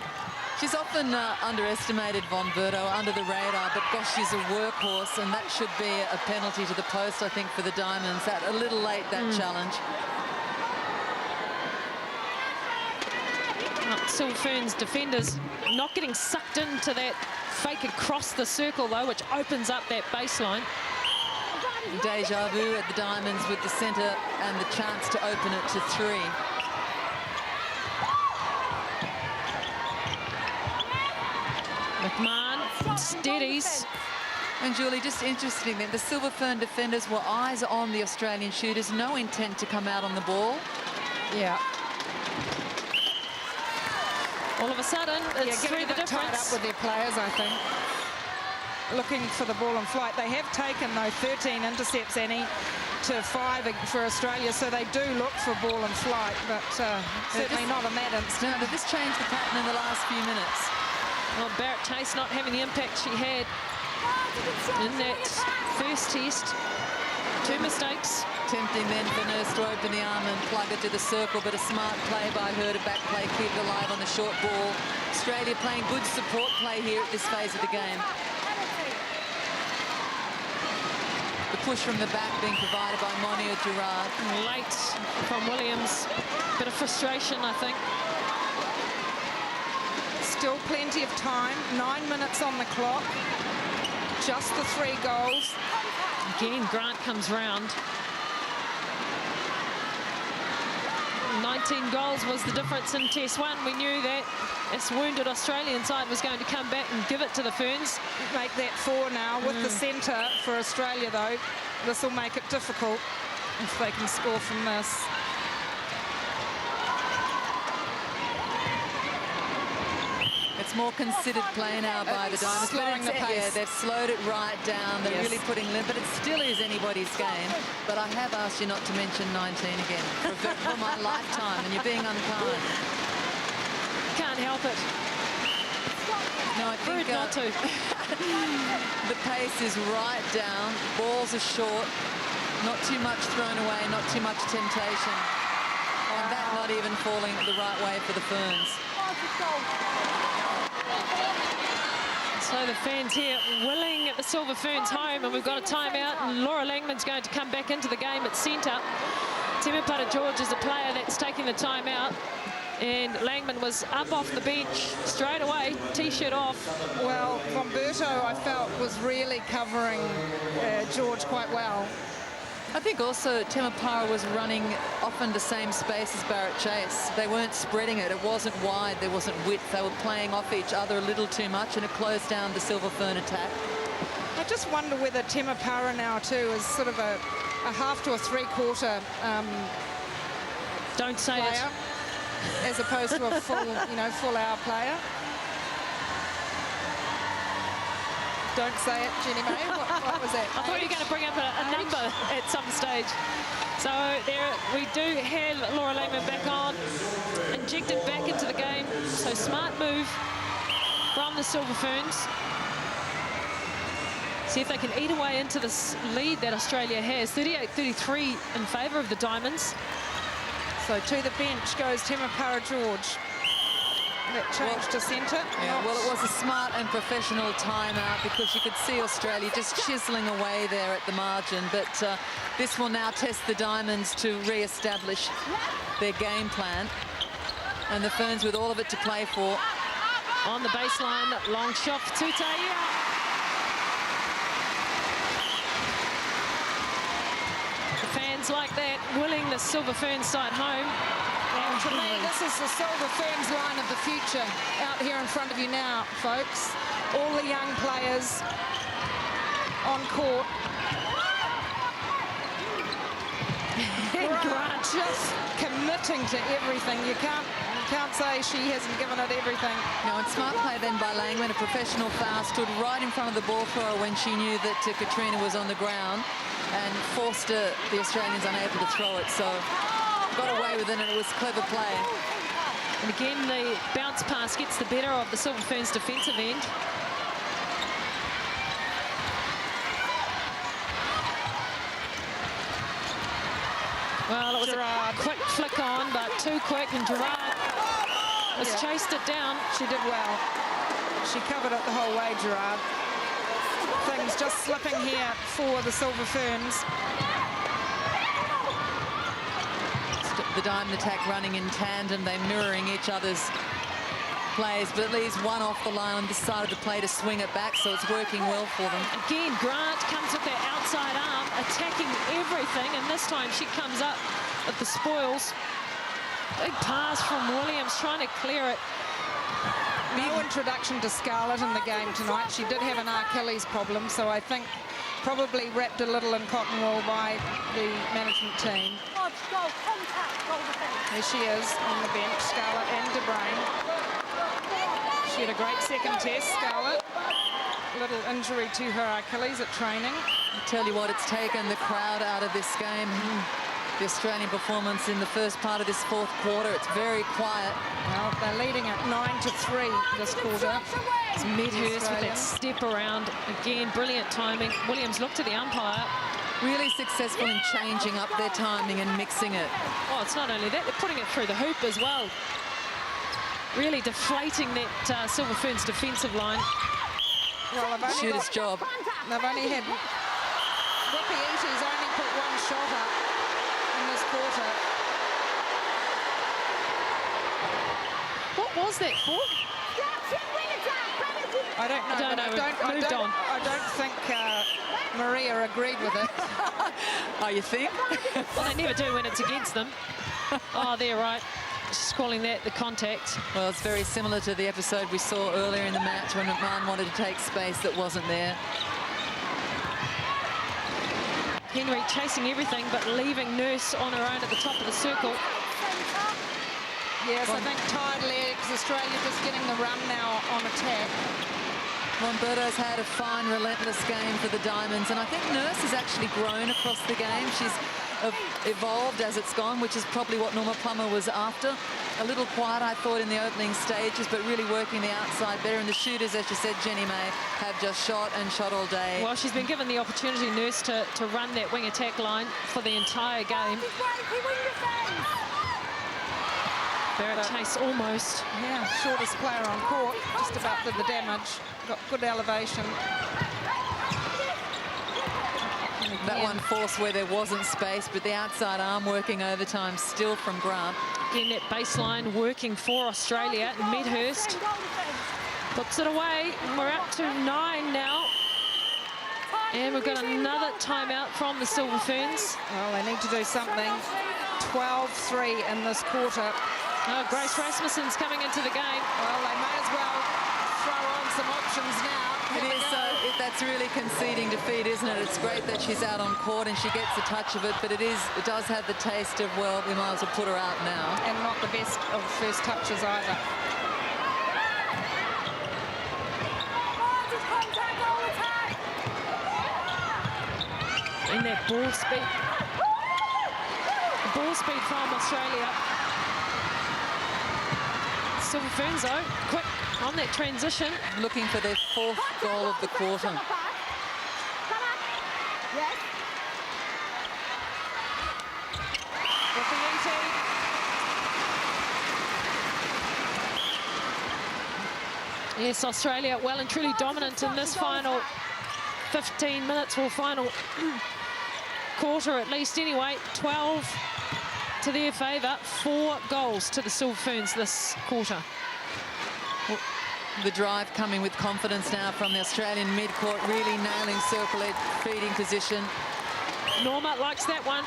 She's often underestimated, Vomberto, under the radar, but gosh, she's a workhorse, and that should be a penalty to the post, I think, for the Diamonds. That a little late, that challenge. Silver Ferns defenders not getting sucked into that fake across the circle, though, which opens up that baseline. Deja vu at the Diamonds with the centre and the chance to open it to 3. McMahon steadies. And Julie, just interesting that the Silver Fern defenders were eyes on the Australian shooters, no intent to come out on the ball. Yeah. All of a sudden, it's getting through the a bit tied up difference. with their players, I think. Looking for the ball in flight. They have taken, though, 13 intercepts, Annie, to 5 for Australia, so they do look for ball in flight, but certainly not in that instant. No, but this changed the pattern in the last few minutes. Well, Barrett Chase not having the impact she had in that first test. 2 mistakes. Tempting then for Nurse to open the arm and plug it to the circle, but a smart play by her to back play, keep it alive on the short ball. Australia playing good support play here at this phase of the game. The push from the back being provided by Monia Gerard. Late from Williams. Bit of frustration, I think. Still plenty of time. 9 minutes on the clock. Just the 3 goals. Again, Grant comes round. 19 goals was the difference in Test 1. We knew that this wounded Australian side was going to come back and give it to the Ferns. Make that 4 now with the centre for Australia, though. This will make it difficult if they can score from this. It's more considered play now by the Diamonds. Slowing the pace. Yeah, they've slowed it right down. They're really putting limit, but it still is anybody's game. But I have asked you not to mention 19 again for my lifetime, and you're being unkind. Can't help it. No, I think Rude not to. the pace is right down. Balls are short. Not too much thrown away. Not too much temptation. And that not even falling the right way for the Ferns. So the fans here willing the Silver Ferns home, and we've got a timeout, and Laura Langman's going to come back into the game at centre. Temepara George is the player that's taking the timeout, and Langman was up off the bench straight away, t-shirt off. Well, Vomberto, I felt, was really covering George quite well. I think also Temepara was running often the same space as Barrett Chase. They weren't spreading it. It wasn't wide. There wasn't width. They were playing off each other a little too much, and it closed down the Silver Fern attack. I just wonder whether Temepara now, too, is sort of a half to a three-quarter Don't say player, as opposed to a full, full-hour player. Don't say it, Jenny May. What was that? I thought you were going to bring up a number at some stage. So there we do have Laura Langman back on, injected back into the game. So smart move from the Silver Ferns. See if they can eat away into this lead that Australia has. 38-33 in favour of the Diamonds. So to the bench goes Temepara George. That changed to centre. Yeah, well, it was a smart and professional timeout because you could see Australia just chiseling away there at the margin. But this will now test the Diamonds to re-establish their game plan. And the Ferns with all of it to play for. On the baseline, long shot for Tutaia. The fans like that, willing the Silver Ferns side home. And to me, this is the Silver Ferns line of the future out here in front of you now, folks. All the young players on court. Grant just committing to everything. You can't say she hasn't given it everything. No, and smart play then by Langman. A professional foul, stood right in front of the ball thrower when she knew that Katrina was on the ground and forced the Australians unable to throw it. So got away with it, and it was clever play. And again, the bounce pass gets the better of the Silver Ferns defensive end. Well, it was a quick flick on, but too quick, and Gerard has chased it down. She did well. She covered it the whole way, Gerard. Things just slipping here for the Silver Ferns. The Diamond attack running in tandem. They're mirroring each other's plays, but it leaves one off the line on this side of the play to swing it back, so it's working well for them. Again, Grant comes with that outside arm, attacking everything, and this time she comes up with the spoils. Big pass from Williams, trying to clear it. No introduction to Scarlett in the game tonight. She did have an Achilles problem, so I think probably wrapped a little in cotton wool by the management team. There she is on the bench, Scarlett and De Bruyn. She had a great second test, Scarlett. Little injury to her Achilles at training. I tell you what, it's taken the crowd out of this game. The Australian performance in the first part of this fourth quarter, it's very quiet. Well, they're leading at 9-3 this quarter. It's Medhurst with that step around. Again, brilliant timing. Williams looked to the umpire. Really successful in changing up their timing and mixing it. Oh, it's not only that, they're putting it through the hoop as well. Really deflating that Silver Ferns defensive line. Well, shooter's job. They've only had... Whippy Eaty's only put one shot up in this quarter. What was that for? I don't know. I don't think Maria agreed with it. Oh, you think? Well, they never do when it's against them. Oh, they're right. Just calling that the contact. Well, it's very similar to the episode we saw earlier in the match when McMahon wanted to take space that wasn't there. Henry chasing everything, but leaving Nurse on her own at the top of the circle. Yes, I think tired legs. Australia just getting the run now on attack. Monberto's had a fine, relentless game for the Diamonds, and I think Nurse has actually grown across the game. She's evolved as it's gone, which is probably what Norma Plummer was after. A little quiet, I thought, in the opening stages, but really working the outside better. And the shooters, as you said, Jenny May, have just shot and shot all day. Well, she's been given the opportunity, Nurse, to run that wing attack line for the entire game. Barrett Chase almost. Yeah, shortest player on court, just about did the damage. Got good elevation. That one forced where there wasn't space, but the outside arm working overtime still from Grant. Again, that baseline working for Australia. Medhurst puts it away. We're up to 9 now. And we've got another timeout from the Silver Ferns. Well, they need to do something. 12-3 in this quarter. Oh, Grace Rasmussen's coming into the game. Well, they may as well throw on some options now. It is, that's really conceding defeat, isn't it? It's great that she's out on court and she gets a touch of it, but it does have the taste of, well, we might as well put her out now. And not the best of first touches either. Contact, goal attack! And that ball speed. Ball speed from Australia. Silver Ferns, though, quick on that transition. Looking for their 4th goal of the quarter. Yes, Australia well and truly dominant in this final 15 minutes, or final quarter at least anyway. 12 to their favour, 4 goals to the Silver Ferns this quarter. Well, the drive coming with confidence now from the Australian mid-court, really nailing circle edge feeding position. Norma likes that one.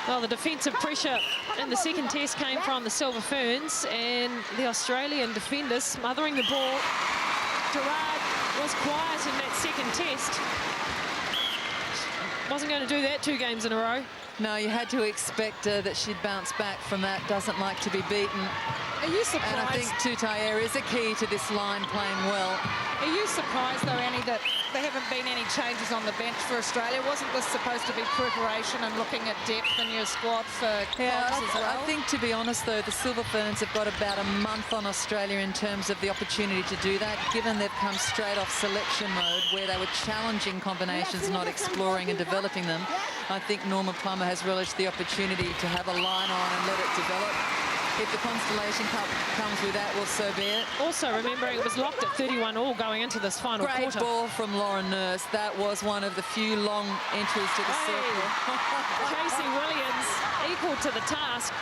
Well, the defensive pressure in the second test came from the Silver Ferns, and the Australian defenders smothering the ball. Gerard was quiet in that second test. Wasn't going to do that 2 games in a row. No, you had to expect that she'd bounce back from that. Doesn't like to be beaten. Are you surprised? And I think Tutayer is a key to this line playing well. Are you surprised, though, Annie, that there haven't been any changes on the bench for Australia? Wasn't this supposed to be preparation and looking at depth in your squad for Cox as well? I think, to be honest, though, the Silver Ferns have got about a month on Australia in terms of the opportunity to do that, given they've come straight off selection mode where they were challenging combinations, not exploring and developing them. I think Norma Plummer has relished the opportunity to have a line on and let it develop. If the Constellation Cup comes with that, well, so be it. Also, remembering it was locked at 31-all going into this final quarter. Great ball from Lauren Nurse. That was one of the few long entries to the circle. Casey Williams equal to the task.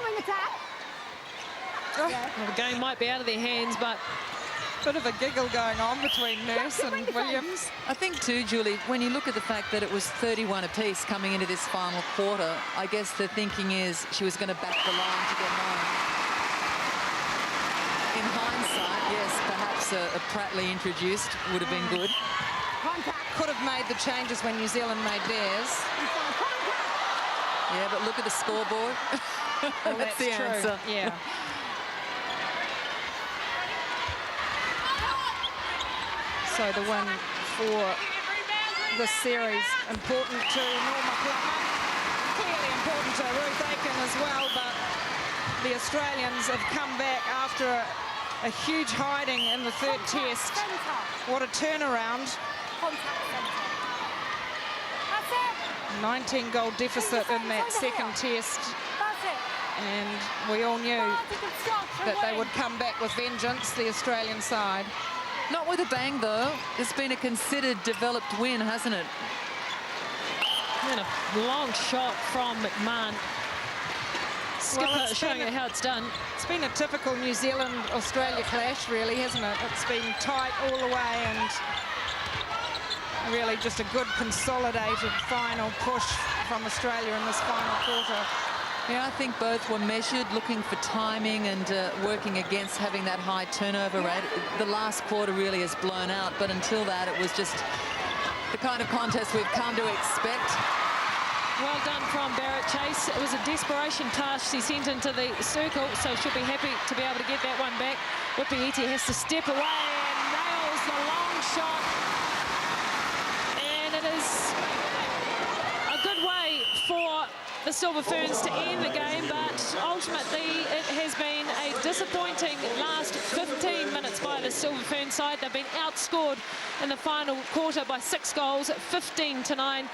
Wing attack. Well, the game might be out of their hands, but Bit of a giggle going on between Nurse and Williams. I think too, Julie, when you look at the fact that it was 31 apiece coming into this final quarter, I guess the thinking is she was going to back the line to get home. In hindsight, yes, perhaps a Prattley introduced would have been good. Could have made the changes when New Zealand made theirs. Yeah, but look at the scoreboard. Well, that's the true. answer. Yeah. So the win for this series, important to Norma Plummer, clearly important to Ruth Aiken as well, but the Australians have come back after a huge hiding in the 3rd test. What a turnaround. 19-goal deficit in that 2nd test. And we all knew that they would come back with vengeance, the Australian side. Not with a bang, though. It's been a considered, developed win, hasn't it? And a long shot from McMahon. Skipper showing how it's done. It's been a typical New Zealand-Australia clash, really, hasn't it? It's been tight all the way and really just a good consolidated final push from Australia in this final quarter. Yeah, I think both were measured, looking for timing and working against having that high turnover rate. The last quarter really has blown out, but until that, it was just the kind of contest we've come to expect. Well done from Barrett Chase. It was a desperation task she sent into the circle, so she'll be happy to be able to get that one back. Whippy-Iti has to step away and nails the long shot. And it is a good way for the Silver Ferns to end the game, but ultimately it has been a disappointing last 15 minutes by the Silver Ferns side. They've been outscored in the final quarter by 6 goals, 15-9.